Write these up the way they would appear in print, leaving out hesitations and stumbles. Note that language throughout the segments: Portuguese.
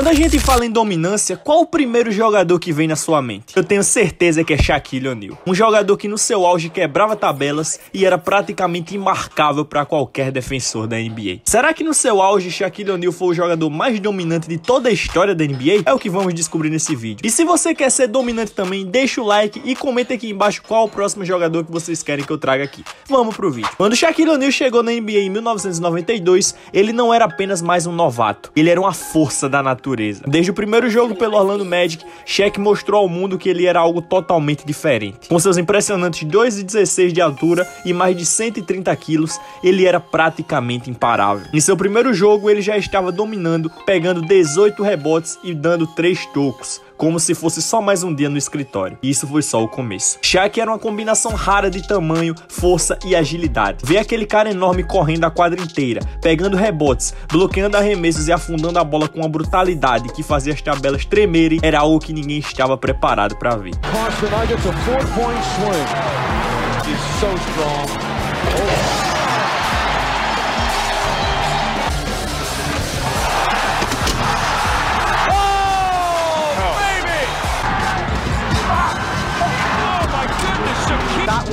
Quando a gente fala em dominância, qual o primeiro jogador que vem na sua mente? Eu tenho certeza que é Shaquille O'Neal. Um jogador que no seu auge quebrava tabelas e era praticamente imarcável para qualquer defensor da NBA. Será que no seu auge Shaquille O'Neal foi o jogador mais dominante de toda a história da NBA? É o que vamos descobrir nesse vídeo. E se você quer ser dominante também, deixa o like e comenta aqui embaixo qual o próximo jogador que vocês querem que eu traga aqui. Vamos pro vídeo. Quando Shaquille O'Neal chegou na NBA em 1992, ele não era apenas mais um novato, ele era uma força da natureza. Desde o primeiro jogo pelo Orlando Magic, Shaq mostrou ao mundo que ele era algo totalmente diferente. Com seus impressionantes 2,16 de altura e mais de 130 quilos, ele era praticamente imparável. Em seu primeiro jogo, ele já estava dominando, pegando 18 rebotes e dando 3 tocos, como se fosse só mais um dia no escritório. E isso foi só o começo. Shaq era uma combinação rara de tamanho, força e agilidade. Ver aquele cara enorme correndo a quadra inteira, pegando rebotes, bloqueando arremessos e afundando a bola com uma brutalidade que fazia as tabelas tremerem, era algo que ninguém estava preparado para ver.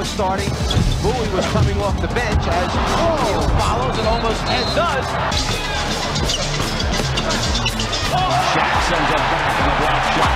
Starting, Bowie was coming off the bench as Hill follows and almost and does.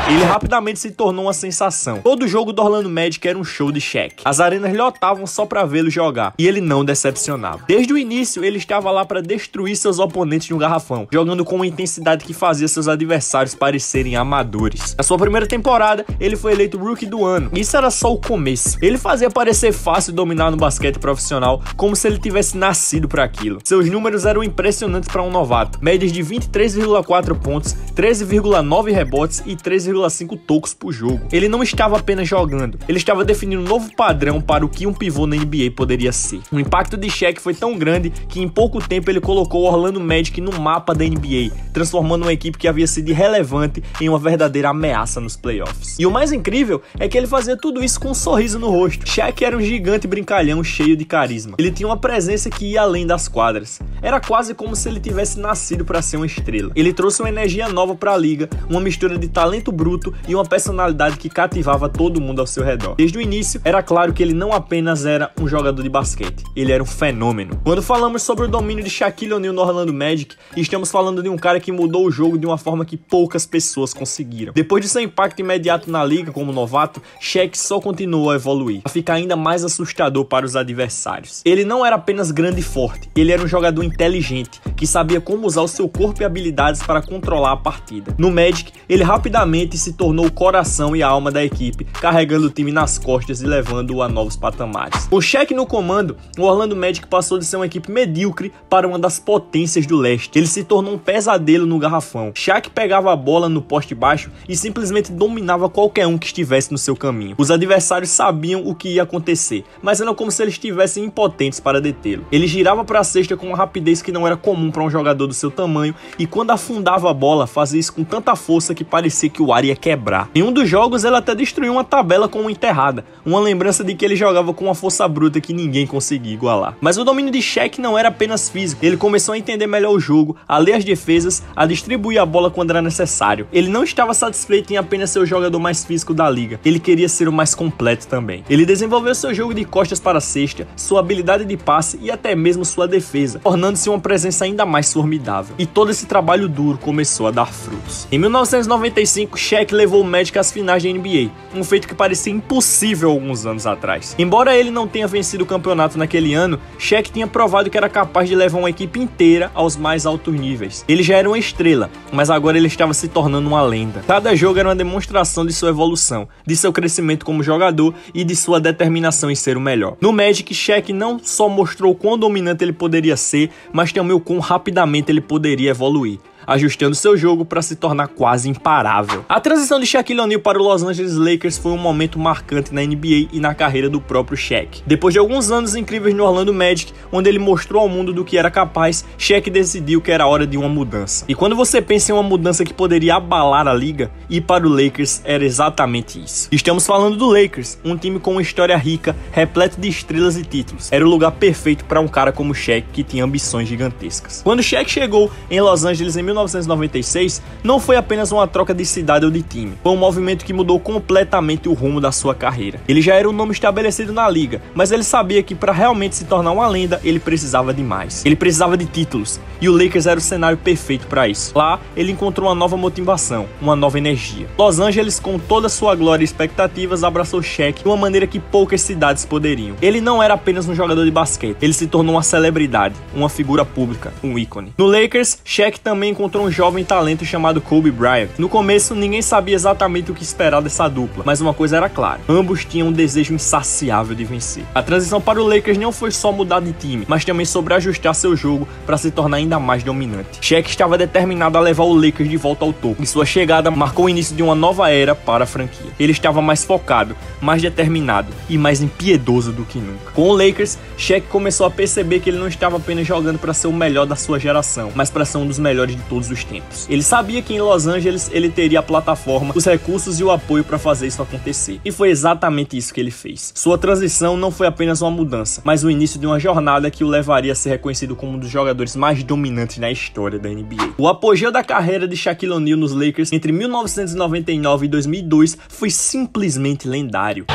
Ele rapidamente se tornou uma sensação. Todo jogo do Orlando Magic era um show de Shaq. As arenas lotavam só para vê-lo jogar, e ele não decepcionava. Desde o início, ele estava lá para destruir seus oponentes no garrafão, jogando com uma intensidade que fazia seus adversários parecerem amadores. Na sua primeira temporada, ele foi eleito Rookie do ano. Isso era só o começo. Ele fazia parecer fácil dominar no basquete profissional, como se ele tivesse nascido para aquilo. Seus números eram impressionantes para um novato. Médias de 23,4 pontos, 13,9 rebotes e 3,5 tocos por jogo. Ele não estava apenas jogando, ele estava definindo um novo padrão para o que um pivô na NBA poderia ser. O impacto de Shaq foi tão grande que em pouco tempo ele colocou o Orlando Magic no mapa da NBA, transformando uma equipe que havia sido irrelevante em uma verdadeira ameaça nos playoffs. E o mais incrível é que ele fazia tudo isso com um sorriso no rosto. Shaq era um gigante brincalhão cheio de carisma. Ele tinha uma presença que ia além das quadras. Era quase como se ele tivesse nascido para ser uma estrela. Ele trouxe uma energia nova para a liga, uma mistura de talento bruto e uma personalidade que cativava todo mundo ao seu redor. Desde o início, era claro que ele não apenas era um jogador de basquete, ele era um fenômeno. Quando falamos sobre o domínio de Shaquille O'Neal no Orlando Magic, estamos falando de um cara que mudou o jogo de uma forma que poucas pessoas conseguiram. Depois de seu impacto imediato na liga como novato, Shaq só continuou a evoluir, a ficar ainda mais assustador para os adversários. Ele não era apenas grande e forte, ele era um jogador inteligente, que sabia como usar o seu corpo e habilidades para controlar a partida. No Magic, ele rapidamente se tornou o coração e a alma da equipe, carregando o time nas costas e levando-o a novos patamares. Com Shaq no comando, o Orlando Magic passou de ser uma equipe medíocre para uma das potências do leste. Ele se tornou um pesadelo no garrafão. Shaq pegava a bola no poste baixo e simplesmente dominava qualquer um que estivesse no seu caminho. Os adversários sabiam o que ia acontecer, mas era como se eles estivessem impotentes para detê-lo. Ele girava para a cesta com uma rapidez que não era comum para um jogador do seu tamanho e quando afundava a bola, fazia isso com tanta força que parecia que o ar ia quebrar. Em um dos jogos, ele até destruiu uma tabela com uma enterrada, uma lembrança de que ele jogava com uma força bruta que ninguém conseguia igualar. Mas o domínio de Shaq não era apenas físico, ele começou a entender melhor o jogo, a ler as defesas, a distribuir a bola quando era necessário. Ele não estava satisfeito em apenas ser o jogador mais físico da liga, ele queria ser o mais completo também. Ele desenvolveu seu jogo de costas para a cesta, sua habilidade de passe e até mesmo sua defesa, tornando-se uma presença ainda mais formidável. E todo esse trabalho duro começou a dar frutos. Em 1995, Shaq levou o Magic às finais da NBA, um feito que parecia impossível alguns anos atrás. Embora ele não tenha vencido o campeonato naquele ano, Shaq tinha provado que era capaz de levar uma equipe inteira aos mais altos níveis. Ele já era uma estrela, mas agora ele estava se tornando uma lenda. Cada jogo era uma demonstração de sua evolução, de seu crescimento como jogador e de sua determinação em ser o melhor. No Magic, Shaq não só mostrou quão dominante ele poderia ser, mas também o quão rapidamente ele poderia evoluir, ajustando seu jogo para se tornar quase imparável. A transição de Shaquille O'Neal para o Los Angeles Lakers foi um momento marcante na NBA e na carreira do próprio Shaq. Depois de alguns anos incríveis no Orlando Magic, onde ele mostrou ao mundo do que era capaz, Shaq decidiu que era hora de uma mudança. E quando você pensa em uma mudança que poderia abalar a liga, ir para o Lakers era exatamente isso. Estamos falando do Lakers, um time com uma história rica, repleto de estrelas e títulos. Era o lugar perfeito para um cara como Shaq que tinha ambições gigantescas. Quando Shaq chegou em Los Angeles em 1996 não foi apenas uma troca de cidade ou de time, foi um movimento que mudou completamente o rumo da sua carreira. Ele já era um nome estabelecido na liga, mas ele sabia que para realmente se tornar uma lenda, ele precisava de mais. Ele precisava de títulos, e o Lakers era o cenário perfeito para isso. Lá, ele encontrou uma nova motivação, uma nova energia. Los Angeles, com toda sua glória e expectativas, abraçou Shaq de uma maneira que poucas cidades poderiam. Ele não era apenas um jogador de basquete, ele se tornou uma celebridade, uma figura pública, um ícone. No Lakers, Shaq também encontrou um jovem talento chamado Kobe Bryant. No começo, ninguém sabia exatamente o que esperar dessa dupla, mas uma coisa era clara: ambos tinham um desejo insaciável de vencer. A transição para o Lakers não foi só mudar de time, mas também sobre ajustar seu jogo para se tornar ainda mais dominante. Shaq estava determinado a levar o Lakers de volta ao topo, e sua chegada marcou o início de uma nova era para a franquia. Ele estava mais focado, mais determinado e mais impiedoso do que nunca. Com o Lakers, Shaq começou a perceber que ele não estava apenas jogando para ser o melhor da sua geração, mas para ser um dos melhores de todos os tempos. Ele sabia que em Los Angeles ele teria a plataforma, os recursos e o apoio para fazer isso acontecer. E foi exatamente isso que ele fez. Sua transição não foi apenas uma mudança, mas o início de uma jornada que o levaria a ser reconhecido como um dos jogadores mais dominantes na história da NBA. O apogeu da carreira de Shaquille O'Neal nos Lakers entre 1999 e 2002 foi simplesmente lendário.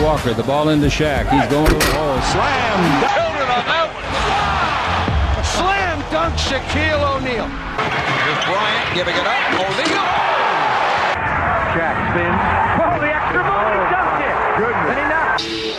Walker, the ball into Shaq. He's going to the hole. Slam! Children on that one. Slam dunk Shaquille O'Neal. Here's Bryant giving it up. O'Neal. Shaq spins. Oh, the extra move. He dunked it. Goodness. And he knocked.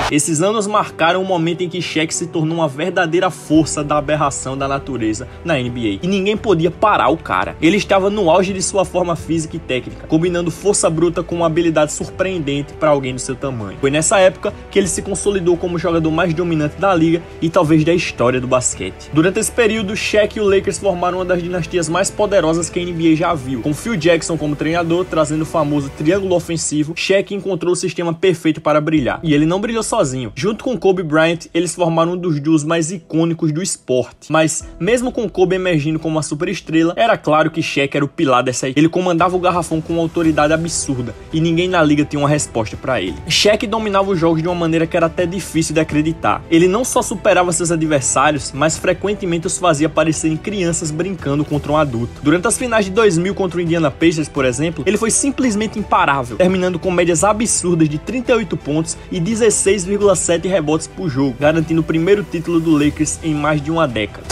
Esses anos marcaram o momento em que Shaq se tornou uma verdadeira força da aberração da natureza na NBA, e ninguém podia parar o cara. Ele estava no auge de sua forma física e técnica, combinando força bruta com uma habilidade surpreendente para alguém do seu tamanho. Foi nessa época que ele se consolidou como o jogador mais dominante da liga e talvez da história do basquete. Durante esse período, Shaq e o Lakers formaram uma das dinastias mais poderosas que a NBA já viu. Com Phil Jackson como treinador, trazendo o famoso triângulo ofensivo, Shaq encontrou o sistema perfeito para brilhar. E ele não brilhou sozinho. Junto com Kobe Bryant, eles formaram um dos duos mais icônicos do esporte. Mas, mesmo com Kobe emergindo como uma superestrela, era claro que Shaq era o pilar dessa equipe. Ele comandava o garrafão com uma autoridade absurda, e ninguém na liga tinha uma resposta para ele. Shaq dominava os jogos de uma maneira que era até difícil de acreditar. Ele não só superava seus adversários, mas frequentemente os fazia parecerem crianças brincando contra um adulto. Durante as finais de 2000 contra o Indiana Pacers, por exemplo, ele foi simplesmente imparável, terminando com médias absurdas de 38 pontos e 16,7 rebotes por jogo, garantindo o primeiro título do Lakers em mais de uma década.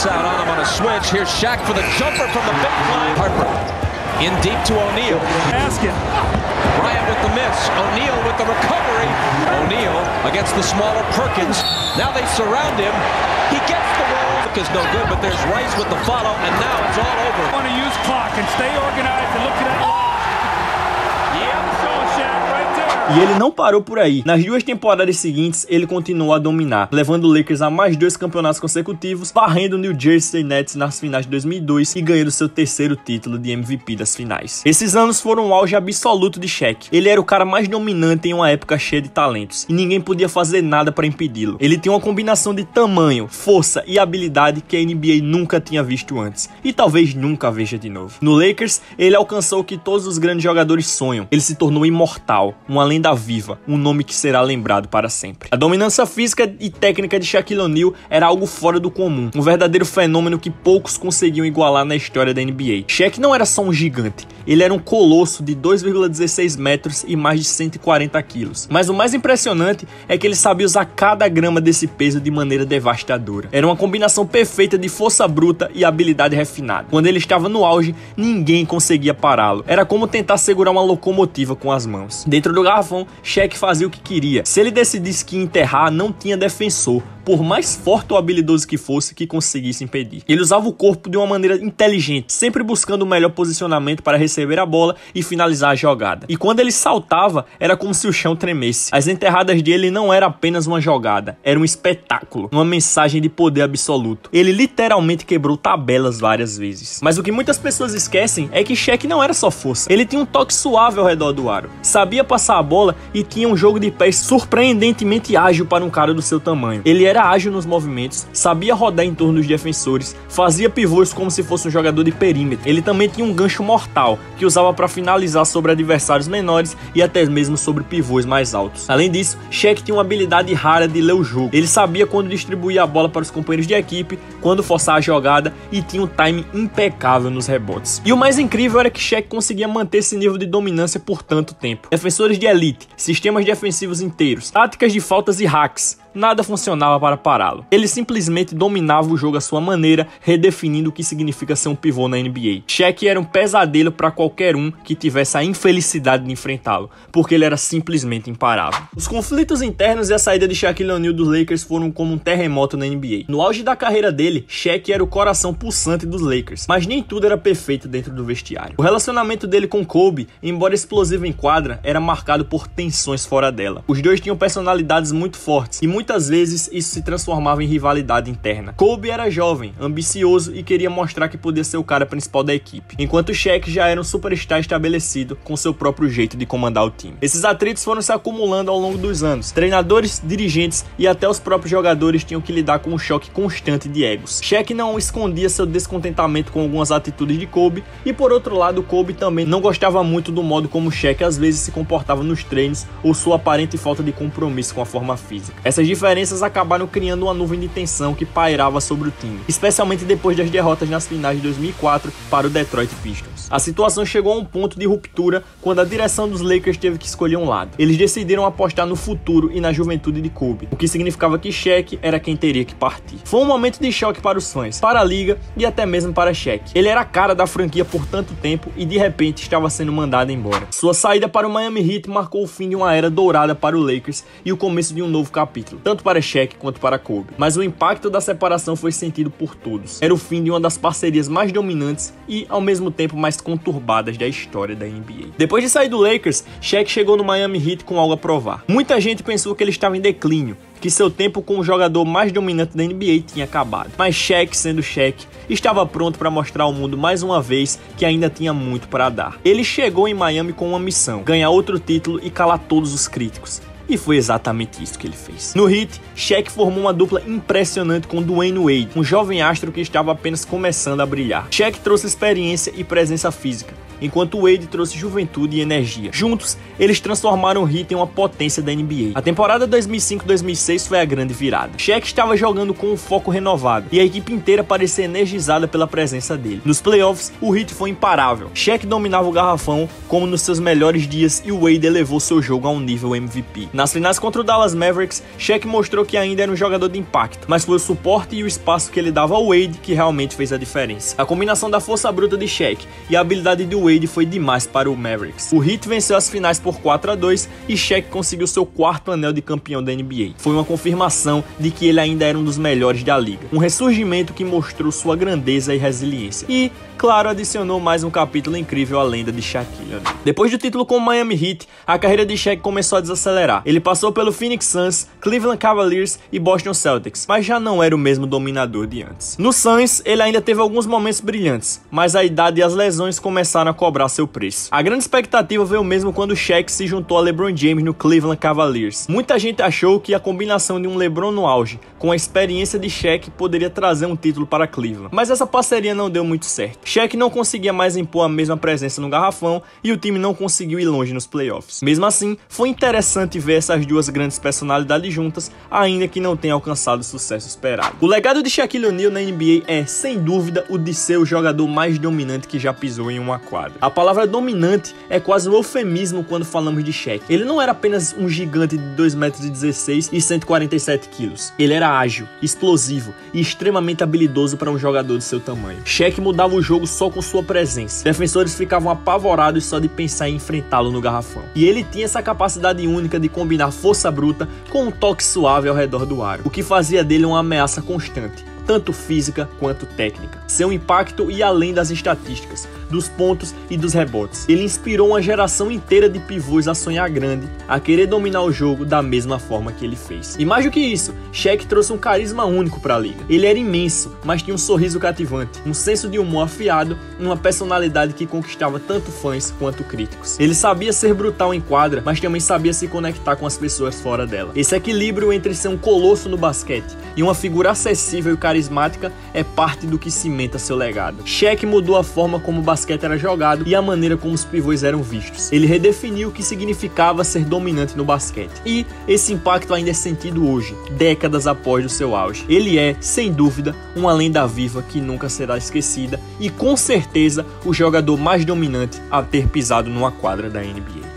E ele não parou por aí. Nas duas temporadas seguintes, ele continuou a dominar, levando o Lakers a mais 2 campeonatos consecutivos, varrendo o New Jersey Nets nas finais de 2002 e ganhando seu terceiro título de MVP das finais. Esses anos foram o auge absoluto de Shaq. Ele era o cara mais dominante em uma época cheia de talentos, e ninguém podia fazer nada para impedi-lo. Ele tinha uma combinação de tamanho, força e habilidade que a NBA nunca tinha visto antes, e talvez nunca veja de novo. No Lakers, ele alcançou o que todos os grandes jogadores sonham. Ele se tornou imortal, uma lenda viva, um nome que será lembrado para sempre. A dominância física e técnica de Shaquille O'Neal era algo fora do comum, um verdadeiro fenômeno que poucos conseguiam igualar na história da NBA. Shaq não era só um gigante, ele era um colosso de 2,16 metros e mais de 140 quilos. Mas o mais impressionante é que ele sabia usar cada grama desse peso de maneira devastadora. Era uma combinação perfeita de força bruta e habilidade refinada. Quando ele estava no auge, ninguém conseguia pará-lo. Era como tentar segurar uma locomotiva com as mãos. Dentro do garrafão, Shaq fazia o que queria. Se ele decidisse que ia enterrar, não tinha defensor, por mais forte ou habilidoso que fosse, que conseguisse impedir. Ele usava o corpo de uma maneira inteligente, sempre buscando o melhor posicionamento para receber a bola e finalizar a jogada. E quando ele saltava, era como se o chão tremesse. As enterradas dele não eram apenas uma jogada, era um espetáculo, uma mensagem de poder absoluto. Ele literalmente quebrou tabelas várias vezes. Mas o que muitas pessoas esquecem é que Shaq não era só força. Ele tinha um toque suave ao redor do aro, sabia passar a bola e tinha um jogo de pés surpreendentemente ágil para um cara do seu tamanho. Ele era era ágil nos movimentos, sabia rodar em torno dos defensores, fazia pivôs como se fosse um jogador de perímetro. Ele também tinha um gancho mortal, que usava para finalizar sobre adversários menores e até mesmo sobre pivôs mais altos. Além disso, Shaq tinha uma habilidade rara de ler o jogo. Ele sabia quando distribuir a bola para os companheiros de equipe, quando forçar a jogada e tinha um time impecável nos rebotes. E o mais incrível era que Shaq conseguia manter esse nível de dominância por tanto tempo. Defensores de elite, sistemas defensivos inteiros, táticas de faltas e hacks, nada funcionava para pará-lo. Ele simplesmente dominava o jogo à sua maneira, redefinindo o que significa ser um pivô na NBA. Shaq era um pesadelo para qualquer um que tivesse a infelicidade de enfrentá-lo, porque ele era simplesmente imparável. Os conflitos internos e a saída de Shaquille O'Neal dos Lakers foram como um terremoto na NBA. No auge da carreira dele, Shaq era o coração pulsante dos Lakers, mas nem tudo era perfeito dentro do vestiário. O relacionamento dele com Kobe, embora explosivo em quadra, era marcado por tensões fora dela. Os dois tinham personalidades muito fortes e muitas vezes isso se transformava em rivalidade interna. Kobe era jovem, ambicioso e queria mostrar que podia ser o cara principal da equipe, enquanto Shaq já era um superstar estabelecido com seu próprio jeito de comandar o time. Esses atritos foram se acumulando ao longo dos anos. Treinadores, dirigentes e até os próprios jogadores tinham que lidar com um choque constante de egos. Shaq não escondia seu descontentamento com algumas atitudes de Kobe e, por outro lado, Kobe também não gostava muito do modo como Shaq às vezes se comportava nos treinos ou sua aparente falta de compromisso com a forma física. Essas diferenças acabaram criando uma nuvem de tensão que pairava sobre o time, especialmente depois das derrotas nas finais de 2004 para o Detroit Pistons. A situação chegou a um ponto de ruptura quando a direção dos Lakers teve que escolher um lado. Eles decidiram apostar no futuro e na juventude de Kobe, o que significava que Shaq era quem teria que partir. Foi um momento de choque para os fãs, para a liga e até mesmo para Shaq. Ele era a cara da franquia por tanto tempo e de repente estava sendo mandado embora. Sua saída para o Miami Heat marcou o fim de uma era dourada para o Lakers e o começo de um novo capítulo, tanto para Shaq quanto para Kobe. Mas o impacto da separação foi sentido por todos. Era o fim de uma das parcerias mais dominantes e, ao mesmo tempo, mais conturbadas da história da NBA. Depois de sair do Lakers, Shaq chegou no Miami Heat com algo a provar. Muita gente pensou que ele estava em declínio, que seu tempo como o jogador mais dominante da NBA tinha acabado. Mas Shaq, sendo Shaq, estava pronto para mostrar ao mundo mais uma vez que ainda tinha muito para dar. Ele chegou em Miami com uma missão: ganhar outro título e calar todos os críticos. E foi exatamente isso que ele fez. No Heat, Shaq formou uma dupla impressionante com Dwayne Wade, um jovem astro que estava apenas começando a brilhar. Shaq trouxe experiência e presença física, enquanto Wade trouxe juventude e energia. Juntos, eles transformaram o Heat em uma potência da NBA. A temporada 2005-2006 foi a grande virada. Shaq estava jogando com um foco renovado e a equipe inteira parecia energizada pela presença dele. Nos playoffs, o Heat foi imparável. Shaq dominava o garrafão como nos seus melhores dias e o Wade elevou seu jogo a um nível MVP. Nas finais contra o Dallas Mavericks, Shaq mostrou que ainda era um jogador de impacto, mas foi o suporte e o espaço que ele dava ao Wade que realmente fez a diferença. A combinação da força bruta de Shaq e a habilidade de Wade foi demais para o Mavericks. O Heat venceu as finais por 4-2 e Shaq conseguiu seu 4º anel de campeão da NBA. Foi uma confirmação de que ele ainda era um dos melhores da liga. Um ressurgimento que mostrou sua grandeza e resiliência. E, claro, adicionou mais um capítulo incrível à lenda de Shaquille O'Neal. Depois do título com o Miami Heat, a carreira de Shaq começou a desacelerar. Ele passou pelo Phoenix Suns, Cleveland Cavaliers e Boston Celtics, mas já não era o mesmo dominador de antes. No Suns, ele ainda teve alguns momentos brilhantes, mas a idade e as lesões começaram a cobrar seu preço. A grande expectativa veio mesmo quando Shaq se juntou a LeBron James no Cleveland Cavaliers. Muita gente achou que a combinação de um LeBron no auge com a experiência de Shaq poderia trazer um título para Cleveland, mas essa parceria não deu muito certo. Shaq não conseguia mais impor a mesma presença no garrafão e o time não conseguiu ir longe nos playoffs. Mesmo assim, foi interessante ver essas duas grandes personalidades juntas, ainda que não tenha alcançado o sucesso esperado. O legado de Shaquille O'Neal na NBA é, sem dúvida, o de ser o jogador mais dominante que já pisou em uma quadra. A palavra dominante é quase um eufemismo quando falamos de Shaq. Ele não era apenas um gigante de 2,16 m e 147 kg. Ele era ágil, explosivo e extremamente habilidoso para um jogador de seu tamanho. Shaq mudava o jogo só com sua presença. Defensores ficavam apavorados só de pensar em enfrentá-lo no garrafão. E ele tinha essa capacidade única de combinar força bruta com um toque suave ao redor do aro, o que fazia dele uma ameaça constante, tanto física quanto técnica. Seu impacto ia além das estatísticas, dos pontos e dos rebotes. Ele inspirou uma geração inteira de pivôs a sonhar grande, a querer dominar o jogo da mesma forma que ele fez. E mais do que isso, Shaq trouxe um carisma único para a liga. Ele era imenso, mas tinha um sorriso cativante, um senso de humor afiado e uma personalidade que conquistava tanto fãs quanto críticos. Ele sabia ser brutal em quadra, mas também sabia se conectar com as pessoas fora dela. Esse equilíbrio entre ser um colosso no basquete e uma figura acessível e carismática é parte do que cimenta seu legado. Shaq mudou a forma como o basquete era jogado e a maneira como os pivôs eram vistos. Ele redefiniu o que significava ser dominante no basquete. E esse impacto ainda é sentido hoje, décadas após o seu auge. Ele é, sem dúvida, uma lenda viva que nunca será esquecida e com certeza o jogador mais dominante a ter pisado numa quadra da NBA.